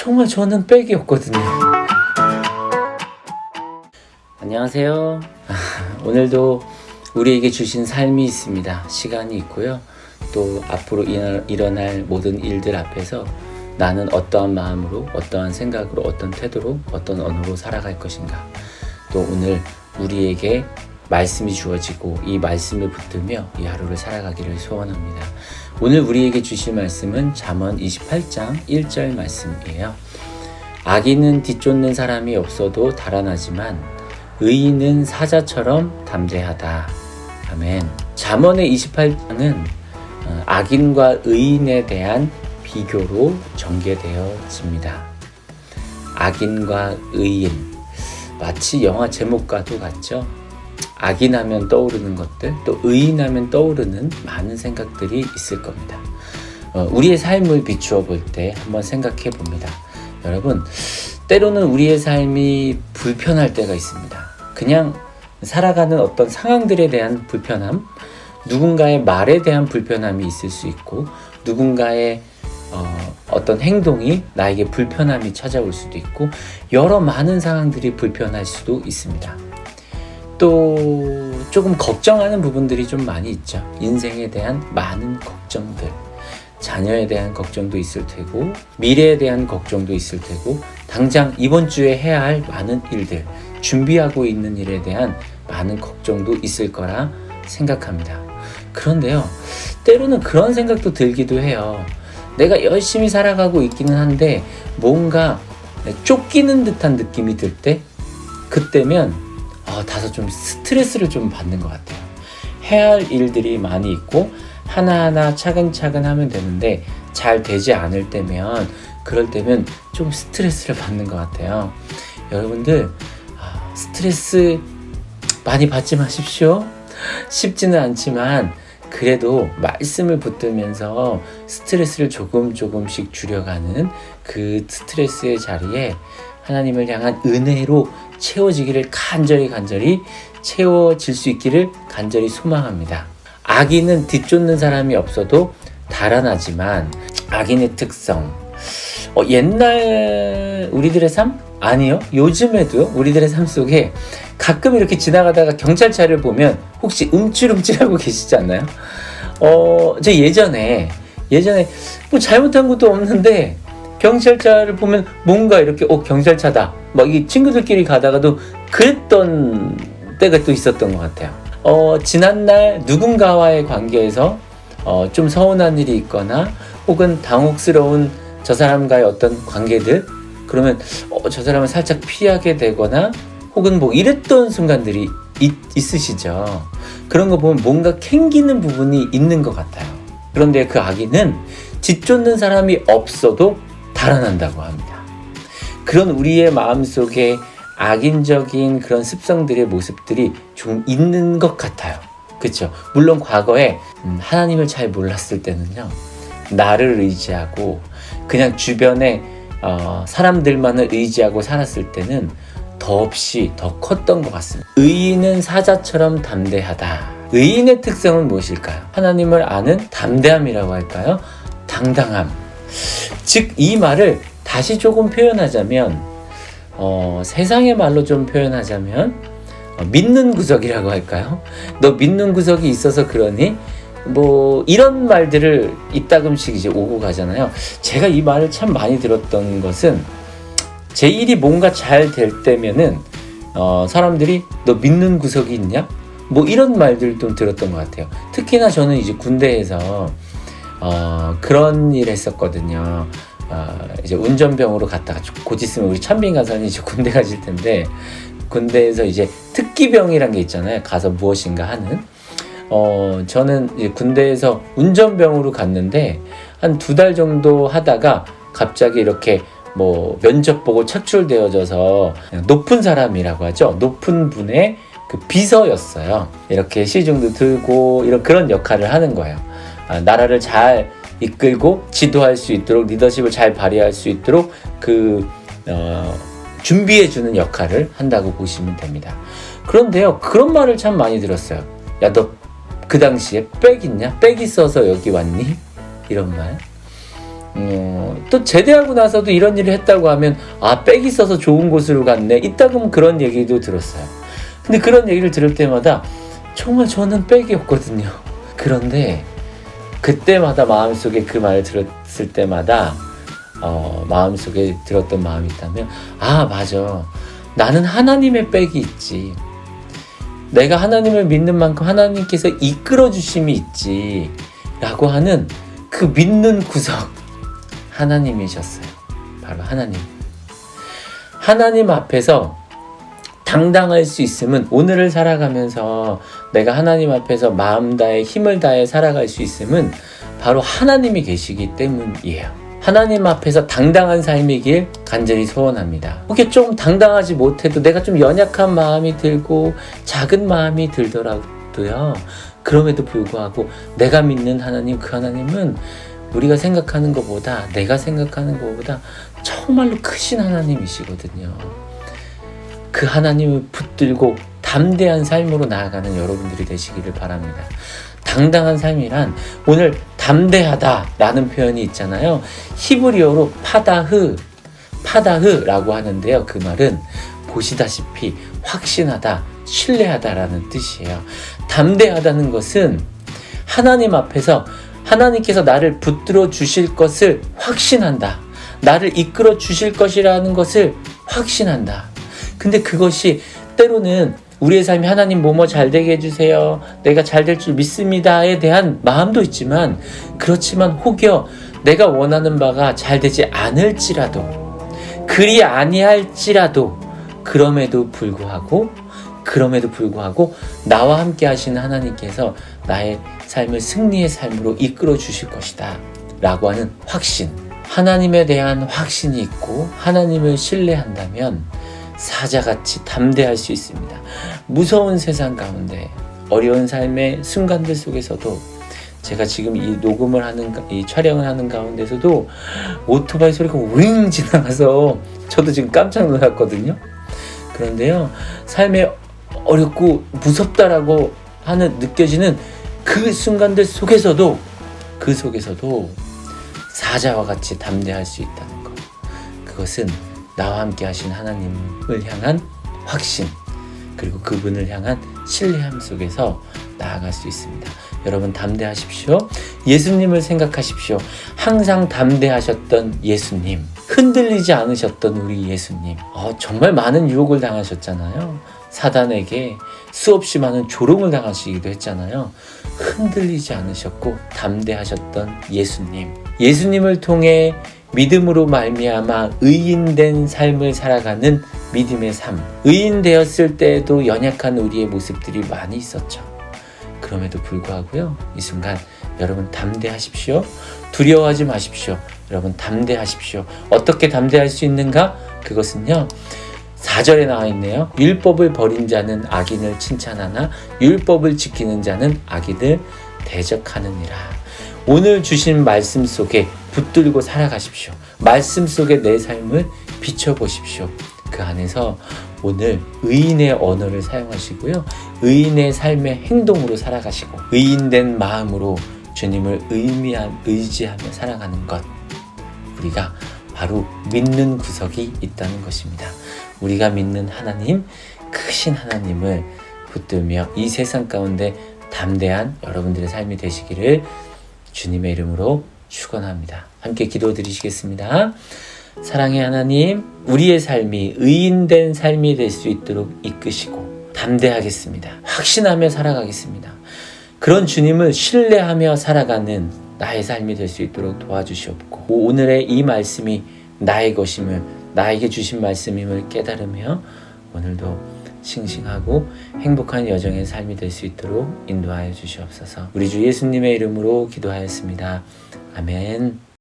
정말 저는 백이었거든요. 안녕하세요. 오늘도 우리에게 주신 삶이 있습니다. 시간이 있고요. 또 앞으로 일어날 모든 일들 앞에서 나는 어떠한 마음으로, 어떠한 생각으로, 어떤 태도로, 어떤 언어로 살아갈 것인가. 또 오늘 우리에게 말씀이 주어지고 이 말씀을 붙들며 이 하루를 살아가기를 소원합니다. 오늘 우리에게 주실 말씀은 잠언 28장 1절 말씀이에요. 악인은 뒤쫓는 사람이 없어도 달아나지만 의인은 사자처럼 담대하다. 아멘. 잠언의 28장은 악인과 의인에 대한 비교로 전개되어집니다. 악인과 의인, 마치 영화 제목과도 같죠? 악인하면 떠오르는 것들, 또 의인하면 떠오르는 많은 생각들이 있을 겁니다. 우리의 삶을 비추어 볼 때 한번 생각해 봅니다. 여러분, 때로는 우리의 삶이 불편할 때가 있습니다. 그냥 살아가는 어떤 상황들에 대한 불편함, 누군가의 말에 대한 불편함이 있을 수 있고, 누군가의 어떤 행동이 나에게 불편함이 찾아올 수도 있고, 여러 많은 상황들이 불편할 수도 있습니다. 또 조금 걱정하는 부분들이 좀 많이 있죠. 인생에 대한 많은 걱정들, 자녀에 대한 걱정도 있을 테고, 미래에 대한 걱정도 있을 테고, 당장 이번 주에 해야 할 많은 일들, 준비하고 있는 일에 대한 많은 걱정도 있을 거라 생각합니다. 그런데요, 때로는 그런 생각도 들기도 해요. 내가 열심히 살아가고 있기는 한데 뭔가 쫓기는 듯한 느낌이 들 때, 그때면 다소 좀 스트레스를 좀 받는 것 같아요. 해야 할 일들이 많이 있고 하나하나 차근차근 하면 되는데 잘 되지 않을 때면, 그럴 때면 좀 스트레스를 받는 것 같아요. 여러분들, 스트레스 많이 받지 마십시오. 쉽지는 않지만 그래도 말씀을 붙들면서 스트레스를 조금씩 줄여가는 그 스트레스의 자리에 하나님을 향한 은혜로 채워지기를 간절히 채워질 수 있기를 간절히 소망합니다. 악인은 뒤쫓는 사람이 없어도 달아나지만, 악인의 특성, 옛날 우리들의 삶? 아니요, 요즘에도 우리들의 삶 속에 가끔 이렇게 지나가다가 경찰차를 보면 혹시 움찔움찔하고 계시지 않나요? 저 예전에 뭐 잘못한 것도 없는데 경찰차를 보면 뭔가 이렇게 경찰차다 막 이 친구들끼리 가다가도 그랬던 때가 또 있었던 것 같아요. 지난날 누군가와의 관계에서 좀 서운한 일이 있거나 혹은 당혹스러운 저 사람과의 어떤 관계들, 그러면 저 사람을 살짝 피하게 되거나 혹은 뭐 이랬던 순간들이 있으시죠. 그런 거 보면 뭔가 캥기는 부분이 있는 것 같아요. 그런데 그 악인은 뒤쫓는 사람이 없어도 달아난다고 합니다. 그런 우리의 마음속에 악인적인 그런 습성들의 모습들이 좀 있는 것 같아요. 그렇죠? 물론 과거에 하나님을 잘 몰랐을 때는요, 나를 의지하고 그냥 주변에 사람들만을 의지하고 살았을 때는 더없이 더 컸던 것 같습니다. 의인은 사자처럼 담대하다. 의인의 특성은 무엇일까요? 하나님을 아는 담대함이라고 할까요? 당당함. 즉, 이 말을 다시 조금 표현하자면, 세상의 말로 좀 표현하자면, 믿는 구석이라고 할까요? 너 믿는 구석이 있어서 그러니? 뭐 이런 말들을 이따금씩 이제 오고 가잖아요. 제가 이 말을 참 많이 들었던 것은, 제 일이 뭔가 잘 될 때면은 사람들이 너 믿는 구석이 있냐? 뭐 이런 말들 좀 들었던 것 같아요. 특히나 저는 이제 군대에서 그런 일 했었거든요. 이제 운전병으로 갔다가 곧 있으면 우리 찬빈 가사는 이제 군대 가실 텐데, 군대에서 이제 특기병이란 게 있잖아요. 가서 무엇인가 하는. 저는 이제 군대에서 운전병으로 갔는데 한 2달 정도 하다가 갑자기 이렇게 뭐 면접 보고 착출되어져서 높은 사람이라고 하죠. 높은 분의 그 비서였어요. 이렇게 시중도 들고 이런 그런 역할을 하는 거예요. 나라를 잘 이끌고 지도할 수 있도록, 리더십을 잘 발휘할 수 있도록 준비해주는 역할을 한다고 보시면 됩니다. 그런데요, 그런 말을 참 많이 들었어요. 야, 너 그 당시에 백 있냐? 백 있어서 여기 왔니? 이런 말. 또 제대하고 나서도 이런 일을 했다고 하면 빽이 있어서 좋은 곳으로 갔네, 이따금 그런 얘기도 들었어요. 근데 그런 얘기를 들을 때마다 정말 저는 빽이 없거든요. 그런데 그때마다 마음속에 그 말을 들었을 때마다 마음속에 들었던 마음이 있다면, 맞아, 나는 하나님의 빽이 있지, 내가 하나님을 믿는 만큼 하나님께서 이끌어 주심이 있지 라고 하는 그 믿는 구석, 하나님이셨어요. 바로 하나님 앞에서 당당할 수 있음은, 오늘을 살아가면서 내가 하나님 앞에서 마음 다해 힘을 다해 살아갈 수 있음은 바로 하나님이 계시기 때문이에요. 하나님 앞에서 당당한 삶이길 간절히 소원합니다. 그게 좀 당당하지 못해도 내가 좀 연약한 마음이 들고 작은 마음이 들더라도요, 그럼에도 불구하고 내가 믿는 하나님, 그 하나님은 우리가 생각하는 것보다, 내가 생각하는 것보다 정말로 크신 하나님이시거든요. 그 하나님을 붙들고 담대한 삶으로 나아가는 여러분들이 되시기를 바랍니다. 당당한 삶이란, 오늘 담대하다라는 표현이 있잖아요. 히브리어로 파다흐라고 하는데요. 그 말은 보시다시피 확신하다, 신뢰하다라는 뜻이에요. 담대하다는 것은 하나님 앞에서 하나님께서 나를 붙들어 주실 것을 확신한다. 나를 이끌어 주실 것이라는 것을 확신한다. 근데 그것이 때로는 우리의 삶이 하나님 뭐뭐 잘되게 해주세요, 내가 잘될 줄 믿습니다에 대한 마음도 있지만, 그렇지만 혹여 내가 원하는 바가 잘되지 않을지라도, 그리 아니할지라도, 그럼에도 불구하고 나와 함께 하시는 하나님께서 나의 삶을 승리의 삶으로 이끌어 주실 것이다 라고 하는 확신, 하나님에 대한 확신이 있고 하나님을 신뢰한다면 사자같이 담대할 수 있습니다. 무서운 세상 가운데, 어려운 삶의 순간들 속에서도, 제가 지금 이 촬영을 하는 가운데서도 오토바이 소리가 윙 지나가서 저도 지금 깜짝 놀랐거든요. 그런데요, 삶에 어렵고 무섭다라고 느껴지는 그 순간들 속에서도 사자와 같이 담대할 수 있다는 것, 그것은 나와 함께 하신 하나님을 향한 확신, 그리고 그분을 향한 신뢰함 속에서 나아갈 수 있습니다. 여러분 담대하십시오. 예수님을 생각하십시오. 항상 담대하셨던 예수님, 흔들리지 않으셨던 우리 예수님, 정말 많은 유혹을 당하셨잖아요. 사단에게 수없이 많은 조롱을 당하시기도 했잖아요. 흔들리지 않으셨고 담대하셨던 예수님을 통해 믿음으로 말미암아 의인된 삶을 살아가는 믿음의 삶. 의인되었을 때에도 연약한 우리의 모습들이 많이 있었죠. 그럼에도 불구하고요, 이 순간 여러분 담대하십시오. 두려워하지 마십시오. 여러분 담대하십시오. 어떻게 담대할 수 있는가? 그것은요, 4절에 나와 있네요. 율법을 버린 자는 악인을 칭찬하나 율법을 지키는 자는 악인을 대적하느니라. 오늘 주신 말씀 속에 붙들고 살아가십시오. 말씀 속에 내 삶을 비춰보십시오. 그 안에서 오늘 의인의 언어를 사용하시고요, 의인의 삶의 행동으로 살아가시고, 의인된 마음으로 주님을 의지하며 살아가는 것, 우리가 바로 믿는 구석이 있다는 것입니다. 우리가 믿는 하나님, 크신 하나님을 붙들며 이 세상 가운데 담대한 여러분들의 삶이 되시기를 주님의 이름으로 축원합니다. 함께 기도드리시겠습니다. 사랑의 하나님, 우리의 삶이 의인된 삶이 될 수 있도록 이끄시고 담대하겠습니다. 확신하며 살아가겠습니다. 그런 주님을 신뢰하며 살아가는 나의 삶이 될 수 있도록 도와주시옵고, 오늘의 이 말씀이 나의 것임을, 나에게 주신 말씀임을 깨달으며 오늘도 싱싱하고 행복한 여정의 삶이 될 수 있도록 인도하여 주시옵소서. 우리 주 예수님의 이름으로 기도하였습니다. 아멘.